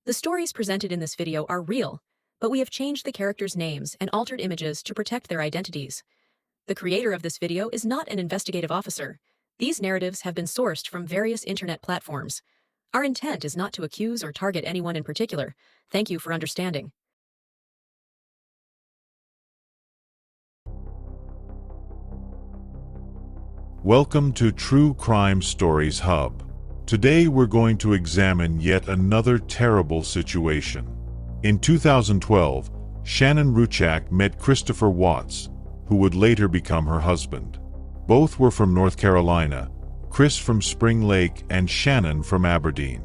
The stories presented in this video are real, but we have changed the characters' names and altered images to protect their identities. The creator of this video is not an investigative officer. These narratives have been sourced from various internet platforms. Our intent is not to accuse or target anyone in particular. Thank you for understanding. Welcome to True Crime Stories Hub. Today we're going to examine yet another terrible situation. In 2012, Shannon Ruchak met Christopher Watts, who would later become her husband. Both were from North Carolina, Chris from Spring Lake and Shannon from Aberdeen.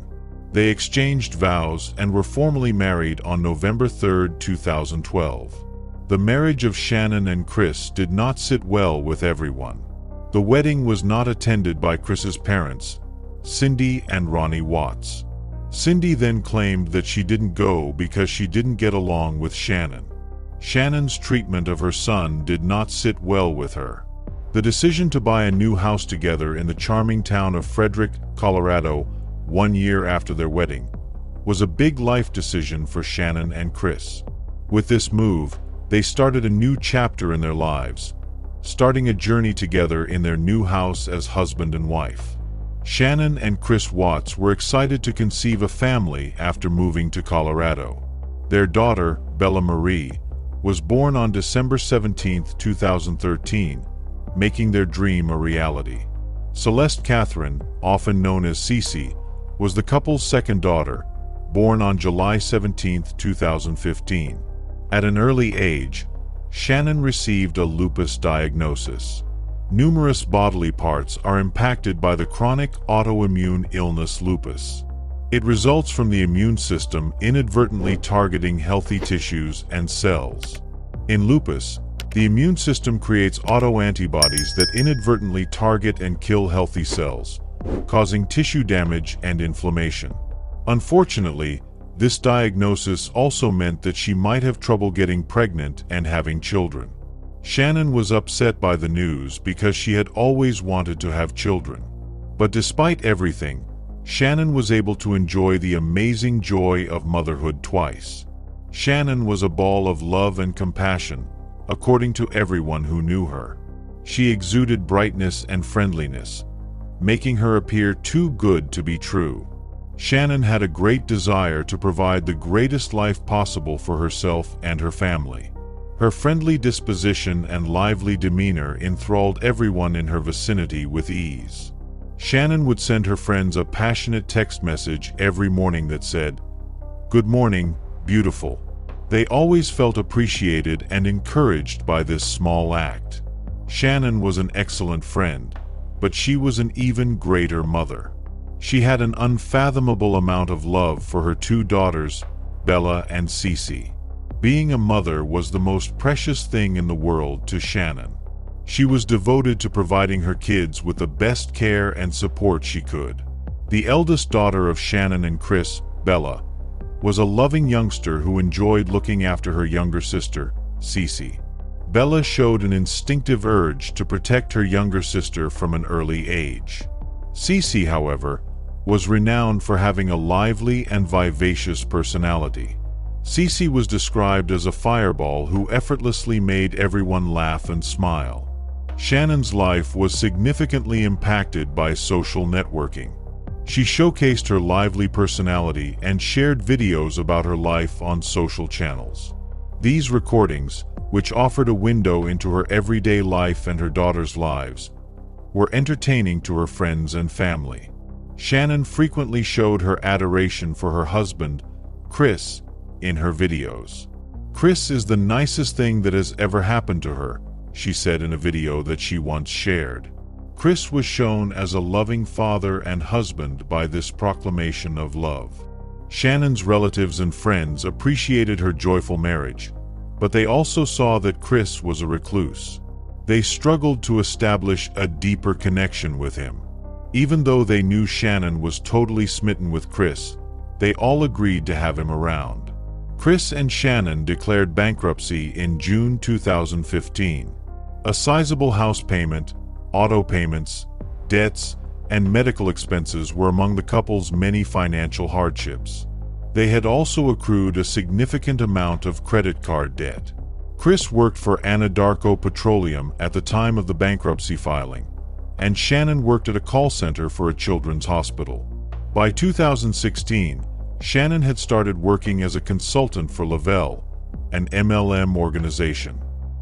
They exchanged vows and were formally married on November 3, 2012. The marriage of Shannon and Chris did not sit well with everyone. The wedding was not attended by Chris's parents, Cindy and Ronnie Watts. Cindy then claimed that she didn't go because she didn't get along with Shannon. Shannon's treatment of her son did not sit well with her. The decision to buy a new house together in the charming town of Frederick, Colorado, 1 year after their wedding, was a big life decision for Shannon and Chris. With this move, they started a new chapter in their lives, starting a journey together in their new house as husband and wife. Shannon and Chris Watts were excited to conceive a family after moving to Colorado. Their daughter, Bella Marie, was born on December 17, 2013, making their dream a reality. Celeste Catherine, often known as Cece, was the couple's second daughter, born on July 17, 2015. At an early age, Shannon received a lupus diagnosis. Numerous bodily parts are impacted by the chronic autoimmune illness lupus. It results from the immune system inadvertently targeting healthy tissues and cells. In lupus, the immune system creates autoantibodies that inadvertently target and kill healthy cells, causing tissue damage and inflammation. Unfortunately, this diagnosis also meant that she might have trouble getting pregnant and having children. Shannon was upset by the news because she had always wanted to have children. But despite everything, Shannon was able to enjoy the amazing joy of motherhood twice. Shannon was a ball of love and compassion, according to everyone who knew her. She exuded brightness and friendliness, making her appear too good to be true. Shannon had a great desire to provide the greatest life possible for herself and her family. Her friendly disposition and lively demeanor enthralled everyone in her vicinity with ease. Shannon would send her friends a passionate text message every morning that said, "Good morning, beautiful." They always felt appreciated and encouraged by this small act. Shannon was an excellent friend, but she was an even greater mother. She had an unfathomable amount of love for her two daughters, Bella and Cece. Being a mother was the most precious thing in the world to Shannon. She was devoted to providing her kids with the best care and support she could. The eldest daughter of Shannon and Chris, Bella, was a loving youngster who enjoyed looking after her younger sister, Cece. Bella showed an instinctive urge to protect her younger sister from an early age. Cece, however, was renowned for having a lively and vivacious personality. Cece was described as a fireball who effortlessly made everyone laugh and smile. Shannon's life was significantly impacted by social networking. She showcased her lively personality and shared videos about her life on social channels. These recordings, which offered a window into her everyday life and her daughters' lives, were entertaining to her friends and family. Shannon frequently showed her adoration for her husband, Chris, in her videos. "Chris is the nicest thing that has ever happened to her," she said in a video that she once shared. Chris was shown as a loving father and husband by this proclamation of love. Shannon's relatives and friends appreciated her joyful marriage, but they also saw that Chris was a recluse. They struggled to establish a deeper connection with him. Even though they knew Shannon was totally smitten with Chris, they all agreed to have him around. Chris and Shannon declared bankruptcy in June 2015. A sizable house payment, auto payments, debts, and medical expenses were among the couple's many financial hardships. They had also accrued a significant amount of credit card debt. Chris worked for Anadarko Petroleum at the time of the bankruptcy filing, and Shannon worked at a call center for a children's hospital. By 2016, Shannon had started working as a consultant for Lavelle, an MLM organization.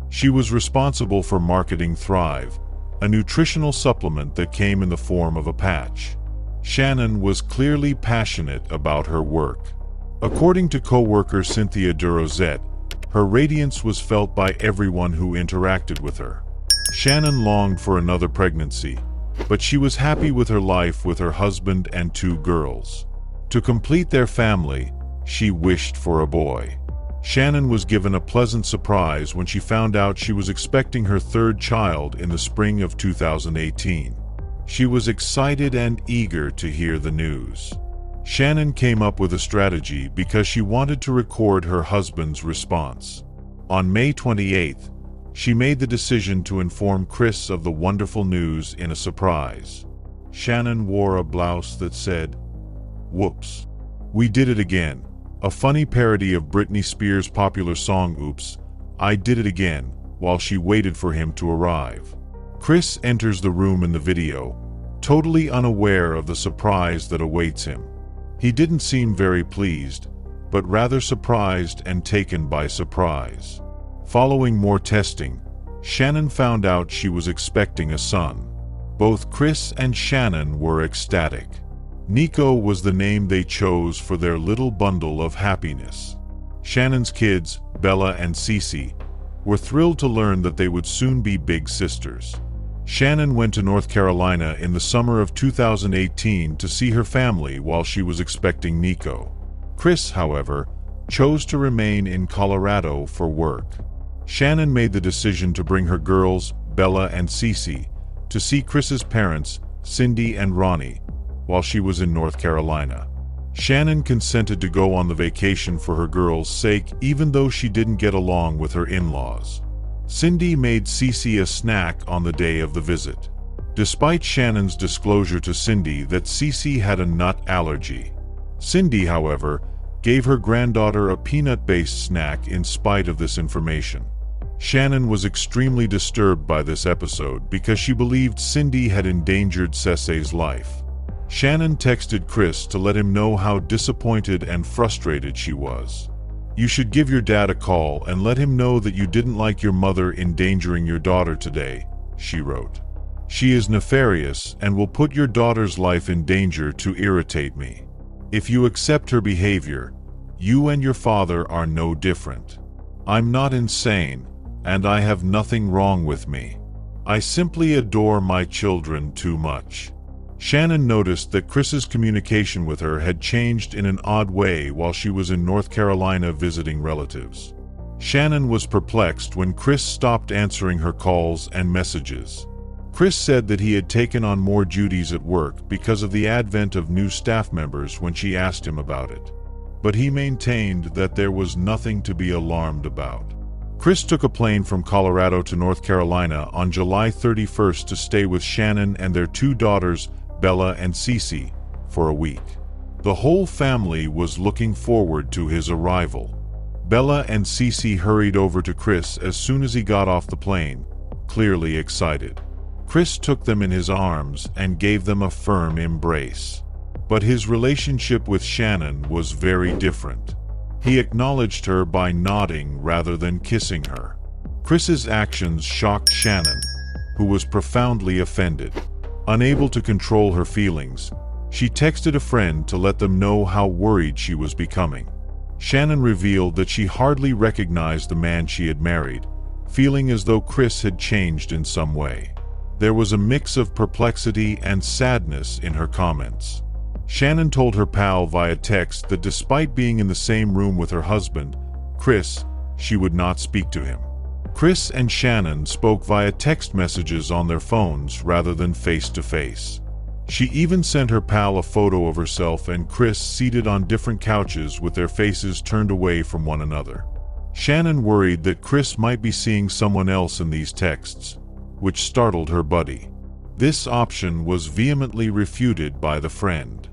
She was responsible for marketing Thrive, a nutritional supplement that came in the form of a patch. Shannon was clearly passionate about her work. According to co-worker Cynthia Durozette, her radiance was felt by everyone who interacted with her. Shannon longed for another pregnancy, but she was happy with her life with her husband and 2 girls. To complete their family, she wished for a boy. Shannon was given a pleasant surprise when she found out she was expecting her 3rd child in the spring of 2018. She was excited and eager to hear the news. Shannon came up with a strategy because she wanted to record her husband's response. On May 28th, she made the decision to inform Chris of the wonderful news in a surprise. Shannon wore a blouse that said, "Whoops. We did it again," a funny parody of Britney Spears' popular song Oops, I Did It Again, while she waited for him to arrive. Chris enters the room in the video, totally unaware of the surprise that awaits him. He didn't seem very pleased, but rather surprised and taken by surprise. Following more testing, Shannon found out she was expecting a son. Both Chris and Shannon were ecstatic. Nico was the name they chose for their little bundle of happiness. Shannon's kids, Bella and Cece, were thrilled to learn that they would soon be big sisters. Shannon went to North Carolina in the summer of 2018 to see her family while she was expecting Nico. Chris, however, chose to remain in Colorado for work. Shannon made the decision to bring her girls, Bella and Cece, to see Chris's parents, Cindy and Ronnie, while she was in North Carolina. Shannon consented to go on the vacation for her girls' sake even though she didn't get along with her in-laws. Cindy made Cece a snack on the day of the visit. Despite Shannon's disclosure to Cindy that Cece had a nut allergy, Cindy, however, gave her granddaughter a peanut-based snack in spite of this information. Shannon was extremely disturbed by this episode because she believed Cindy had endangered Cece's life. Shannon texted Chris to let him know how disappointed and frustrated she was. "You should give your dad a call and let him know that you didn't like your mother endangering your daughter today," she wrote. "She is nefarious and will put your daughter's life in danger to irritate me. If you accept her behavior, you and your father are no different. I'm not insane, and I have nothing wrong with me. I simply adore my children too much." Shannon noticed that Chris's communication with her had changed in an odd way while she was in North Carolina visiting relatives. Shannon was perplexed when Chris stopped answering her calls and messages. Chris said that he had taken on more duties at work because of the advent of new staff members when she asked him about it. But he maintained that there was nothing to be alarmed about. Chris took a plane from Colorado to North Carolina on July 31st to stay with Shannon and their 2 daughters, Bella and Cece, for a week. The whole family was looking forward to his arrival. Bella and Cece hurried over to Chris as soon as he got off the plane, clearly excited. Chris took them in his arms and gave them a firm embrace. But his relationship with Shannon was very different. He acknowledged her by nodding rather than kissing her. Chris's actions shocked Shannon, who was profoundly offended. Unable to control her feelings, she texted a friend to let them know how worried she was becoming. Shannon revealed that she hardly recognized the man she had married, feeling as though Chris had changed in some way. There was a mix of perplexity and sadness in her comments. Shannon told her pal via text that despite being in the same room with her husband, Chris, she would not speak to him. Chris and Shannon spoke via text messages on their phones rather than face-to-face. She even sent her pal a photo of herself and Chris seated on different couches with their faces turned away from one another. Shannon worried that Chris might be seeing someone else in these texts, which startled her buddy. This option was vehemently refuted by the friend.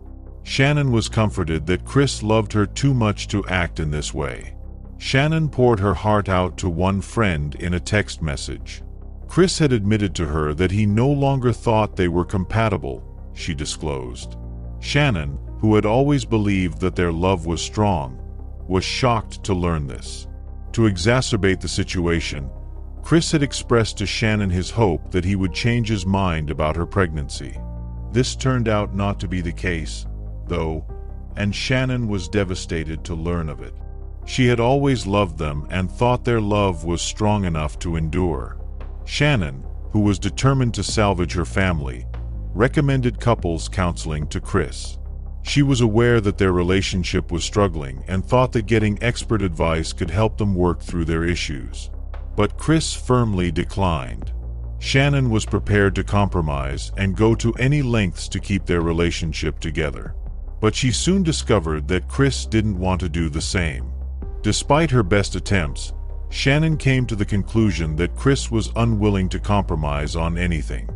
Shannon was comforted that Chris loved her too much to act in this way. Shannon poured her heart out to one friend in a text message. Chris had admitted to her that he no longer thought they were compatible, she disclosed. Shannon, who had always believed that their love was strong, was shocked to learn this. To exacerbate the situation, Chris had expressed to Shannon his hope that he would change his mind about her pregnancy. This turned out not to be the case, though, and Shannon was devastated to learn of it. She had always loved them and thought their love was strong enough to endure. Shannon, who was determined to salvage her family, recommended couples counseling to Chris. She was aware that their relationship was struggling and thought that getting expert advice could help them work through their issues. But Chris firmly declined. Shannon was prepared to compromise and go to any lengths to keep their relationship together. But she soon discovered that Chris didn't want to do the same. Despite her best attempts, Shannon came to the conclusion that Chris was unwilling to compromise on anything.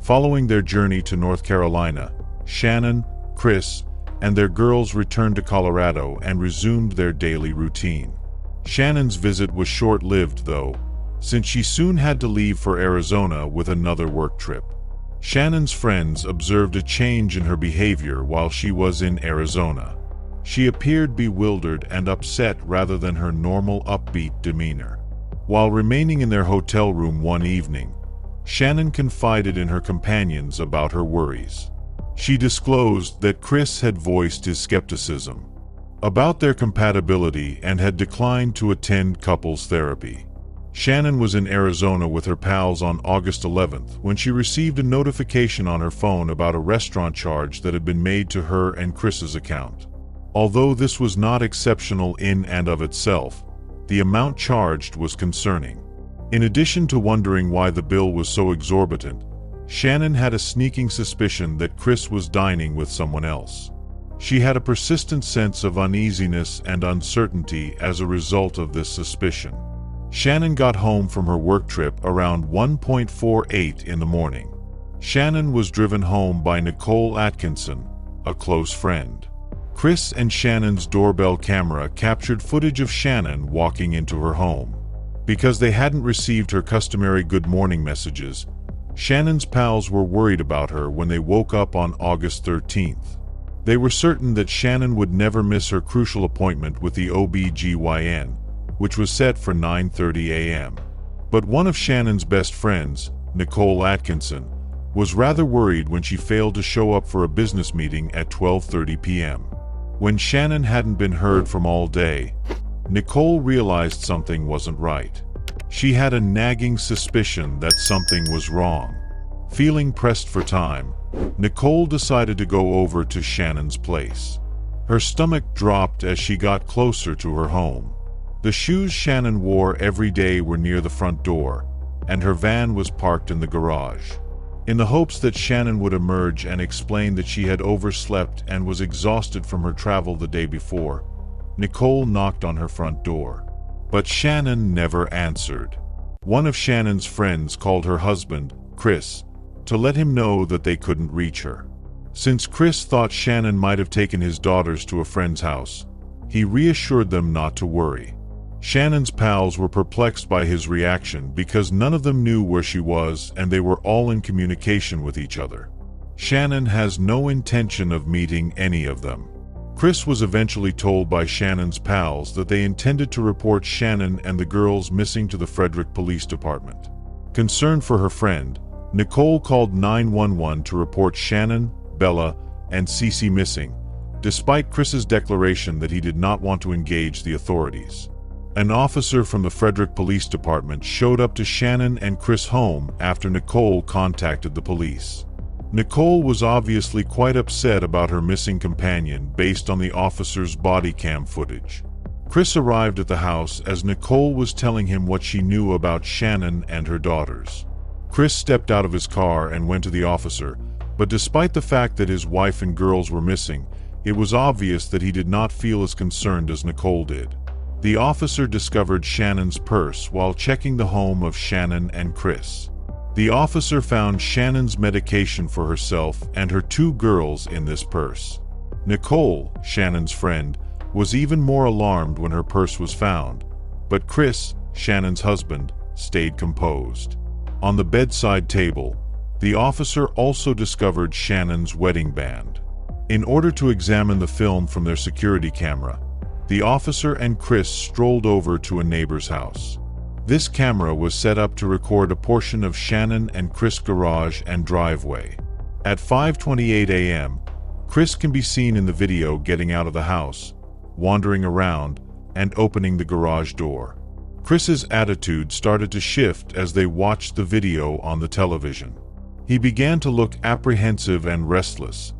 Following their journey to North Carolina, Shannon, Chris, and their girls returned to Colorado and resumed their daily routine. Shannon's visit was short-lived, though, since she soon had to leave for Arizona with another work trip. Shannon's friends observed a change in her behavior while she was in Arizona. She appeared bewildered and upset rather than her normal upbeat demeanor. While remaining in their hotel room one evening, Shannon confided in her companions about her worries. She disclosed that Chris had voiced his skepticism about their compatibility and had declined to attend couples therapy. Shannon was in Arizona with her pals on August 11th when she received a notification on her phone about a restaurant charge that had been made to her and Chris's account. Although this was not exceptional in and of itself, the amount charged was concerning. In addition to wondering why the bill was so exorbitant, Shannon had a sneaking suspicion that Chris was dining with someone else. She had a persistent sense of uneasiness and uncertainty as a result of this suspicion. Shannon got home from her work trip around 1:48 in the morning. Shannon was driven home by Nicole Atkinson, a close friend. Chris and Shannon's doorbell camera captured footage of Shannon walking into her home. Because they hadn't received her customary good morning messages, Shannon's pals were worried about her when they woke up on August 13th. They were certain that Shannon would never miss her crucial appointment with the OB/GYN, which was set for 9:30 a.m. But one of Shannon's best friends, Nicole Atkinson, was rather worried when she failed to show up for a business meeting at 12:30 p.m. When Shannon hadn't been heard from all day, Nicole realized something wasn't right. She had a nagging suspicion that something was wrong. Feeling pressed for time, Nicole decided to go over to Shannon's place. Her stomach dropped as she got closer to her home. The shoes Shannon wore every day were near the front door, and her van was parked in the garage. In the hopes that Shannon would emerge and explain that she had overslept and was exhausted from her travel the day before, Nicole knocked on her front door. But Shannon never answered. One of Shannon's friends called her husband, Chris, to let him know that they couldn't reach her. Since Chris thought Shannon might have taken his daughters to a friend's house, he reassured them not to worry. Shannon's pals were perplexed by his reaction because none of them knew where she was and they were all in communication with each other. Shannon has no intention of meeting any of them. Chris was eventually told by Shannon's pals that they intended to report Shannon and the girls missing to the Frederick Police Department. Concerned for her friend, Nicole called 911 to report Shannon, Bella, and Cece missing, despite Chris's declaration that he did not want to engage the authorities. An officer from the Frederick Police Department showed up to Shannon and Chris' home after Nicole contacted the police. Nicole was obviously quite upset about her missing companion based on the officer's body cam footage. Chris arrived at the house as Nicole was telling him what she knew about Shannon and her daughters. Chris stepped out of his car and went to the officer, but despite the fact that his wife and girls were missing, it was obvious that he did not feel as concerned as Nicole did. The officer discovered Shannon's purse while checking the home of Shannon and Chris. The officer found Shannon's medication for herself and her two girls in this purse. Nicole, Shannon's friend, was even more alarmed when her purse was found, but Chris, Shannon's husband, stayed composed. On the bedside table, the officer also discovered Shannon's wedding band. In order to examine the film from their security camera, the officer and Chris strolled over to a neighbor's house. This camera was set up to record a portion of Shannon and Chris' garage and driveway. At 5:28 a.m., Chris can be seen in the video getting out of the house, wandering around, and opening the garage door. Chris's attitude started to shift as they watched the video on the television. He began to look apprehensive and restless,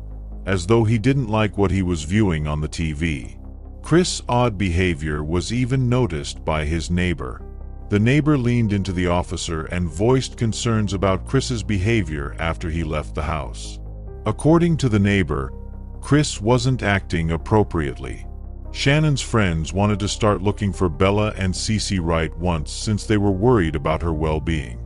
as though he didn't like what he was viewing on the TV. Chris' odd behavior was even noticed by his neighbor. The neighbor leaned into the officer and voiced concerns about Chris's behavior after he left the house. According to the neighbor, Chris wasn't acting appropriately. Shannon's friends wanted to start looking for Bella and Cece right once since they were worried about her well-being.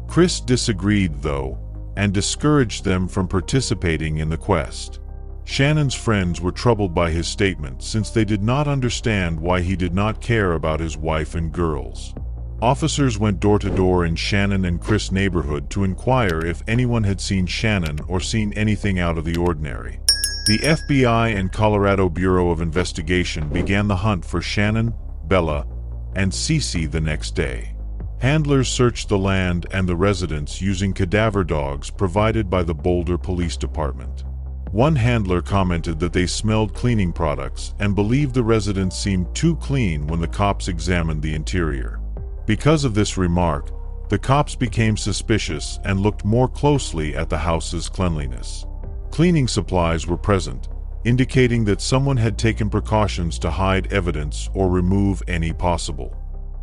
Chris disagreed, though, and discouraged them from participating in the quest. Shannon's friends were troubled by his statement since they did not understand why he did not care about his wife and girls. Officers went door to door in Shannon and Chris' neighborhood to inquire if anyone had seen Shannon or seen anything out of the ordinary. The FBI and Colorado Bureau of Investigation began the hunt for Shannon, Bella, and Cece the next day. Handlers searched the land and the residence using cadaver dogs provided by the Boulder Police Department. One handler commented that they smelled cleaning products and believed the residence seemed too clean when the cops examined the interior. Because of this remark, the cops became suspicious and looked more closely at the house's cleanliness. Cleaning supplies were present, indicating that someone had taken precautions to hide evidence or remove any possible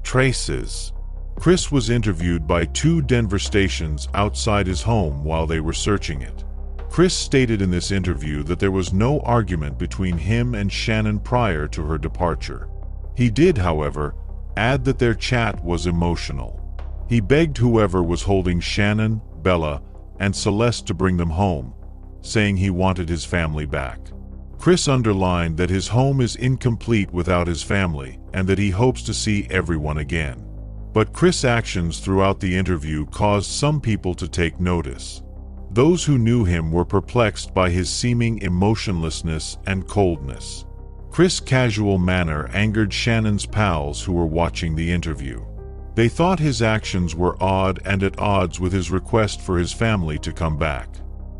traces. Chris was interviewed by 2 Denver stations outside his home while they were searching it. Chris stated in this interview that there was no argument between him and Shannon prior to her departure. He did, however, add that their chat was emotional. He begged whoever was holding Shannon, Bella, and Celeste to bring them home, saying he wanted his family back. Chris underlined that his home is incomplete without his family and that he hopes to see everyone again. But Chris' actions throughout the interview caused some people to take notice. Those who knew him were perplexed by his seeming emotionlessness and coldness. Chris' casual manner angered Shannon's pals who were watching the interview. They thought his actions were odd and at odds with his request for his family to come back.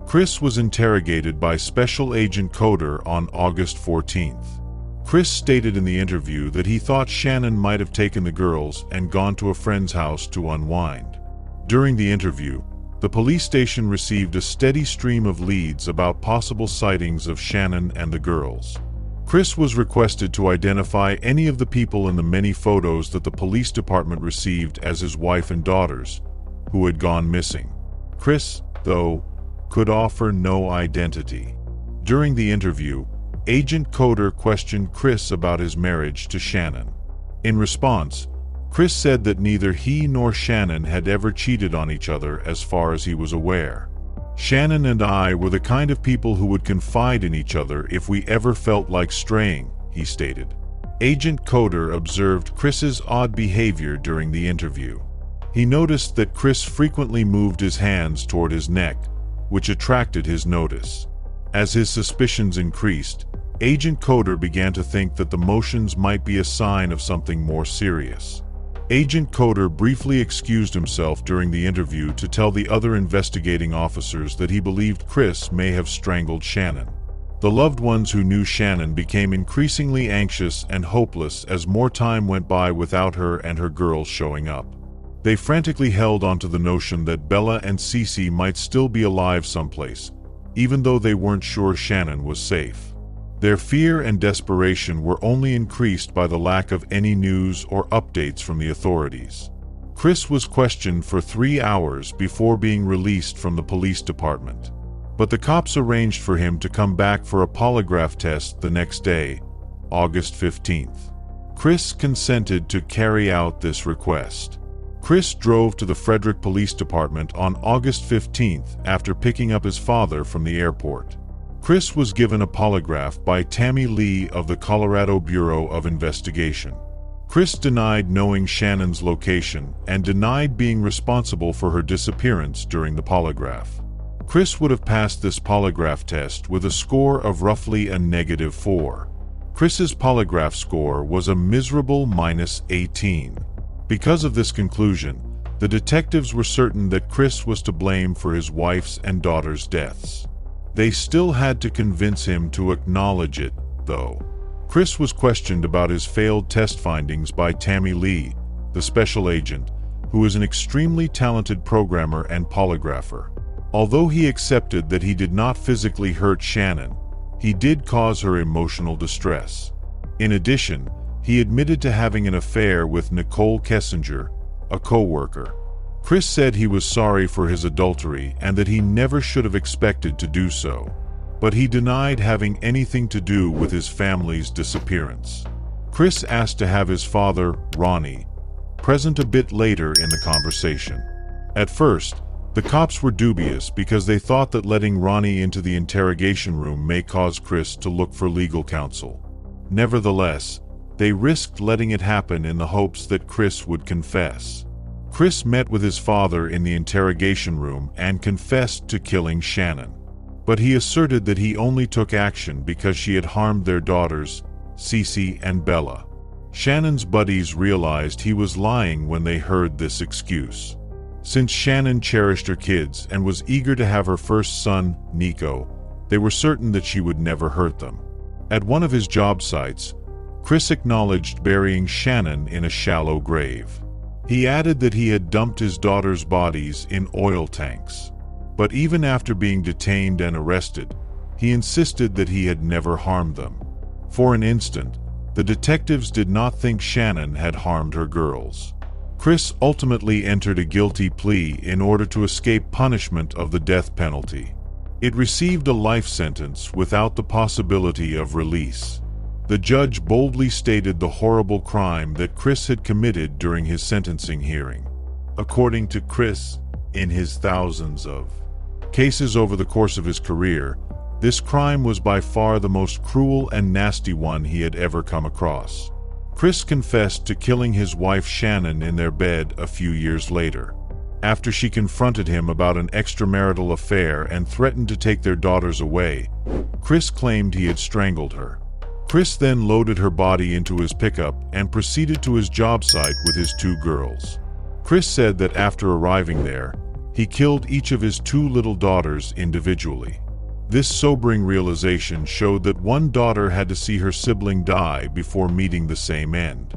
Chris was interrogated by Special Agent Coder on August 14th. Chris stated in the interview that he thought Shannon might have taken the girls and gone to a friend's house to unwind. During the interview, the police station received a steady stream of leads about possible sightings of Shannon and the girls. Chris was requested to identify any of the people in the many photos that the police department received as his wife and daughters, who had gone missing. Chris, though, could offer no identity. During the interview, Agent Coder questioned Chris about his marriage to Shannon. In response, Chris said that neither he nor Shannon had ever cheated on each other as far as he was aware. Shannon and I were the kind of people who would confide in each other if we ever felt like straying, he stated. Agent Coder observed Chris's odd behavior during the interview. He noticed that Chris frequently moved his hands toward his neck, which attracted his notice. As his suspicions increased, Agent Coder began to think that the motions might be a sign of something more serious. Agent Coder briefly excused himself during the interview to tell the other investigating officers that he believed Chris may have strangled Shannon. The loved ones who knew Shannon became increasingly anxious and hopeless as more time went by without her and her girls showing up. They frantically held onto the notion that Bella and Cece might still be alive someplace, even though they weren't sure Shannon was safe. Their fear and desperation were only increased by the lack of any news or updates from the authorities. Chris was questioned for 3 hours before being released from the police department. But the cops arranged for him to come back for a polygraph test the next day, August 15th. Chris consented to carry out this request. Chris drove to the Frederick Police Department on August 15th after picking up his father from the airport. Chris was given a polygraph by Tammy Lee of the Colorado Bureau of Investigation. Chris denied knowing Shannon's location and denied being responsible for her disappearance during the polygraph. Chris would have passed this polygraph test with a score of roughly a -4. Chris's polygraph score was a miserable -18. Because of this conclusion, the detectives were certain that Chris was to blame for his wife's and daughter's deaths. They still had to convince him to acknowledge it, though. Chris was questioned about his failed test findings by Tammy Lee, the special agent, who is an extremely talented programmer and polygrapher. Although he accepted that he did not physically hurt Shannon, he did cause her emotional distress. In addition, he admitted to having an affair with Nicole Kessinger, a co-worker. Chris said he was sorry for his adultery and that he never should have expected to do so, but he denied having anything to do with his family's disappearance. Chris asked to have his father, Ronnie, present a bit later in the conversation. At first, the cops were dubious because they thought that letting Ronnie into the interrogation room may cause Chris to look for legal counsel. Nevertheless, they risked letting it happen in the hopes that Chris would confess. Chris met with his father in the interrogation room and confessed to killing Shannon. But he asserted that he only took action because she had harmed their daughters, Cece and Bella. Shannon's buddies realized he was lying when they heard this excuse. Since Shannon cherished her kids and was eager to have her first son, Nico, they were certain that she would never hurt them. At one of his job sites, Chris acknowledged burying Shannon in a shallow grave. He added that he had dumped his daughters' bodies in oil tanks. But even after being detained and arrested, he insisted that he had never harmed them. For an instant, the detectives did not think Shannon had harmed her girls. Chris ultimately entered a guilty plea in order to escape punishment of the death penalty. It received a life sentence without the possibility of release. The judge boldly stated the horrible crime that Chris had committed during his sentencing hearing. According to Chris, in his thousands of cases over the course of his career, this crime was by far the most cruel and nasty one he had ever come across. Chris confessed to killing his wife Shannon in their bed a few years later. After she confronted him about an extramarital affair and threatened to take their daughters away, Chris claimed he had strangled her. Chris then loaded her body into his pickup and proceeded to his job site with his 2 girls. Chris said that after arriving there, he killed each of his 2 little daughters individually. This sobering realization showed that one daughter had to see her sibling die before meeting the same end.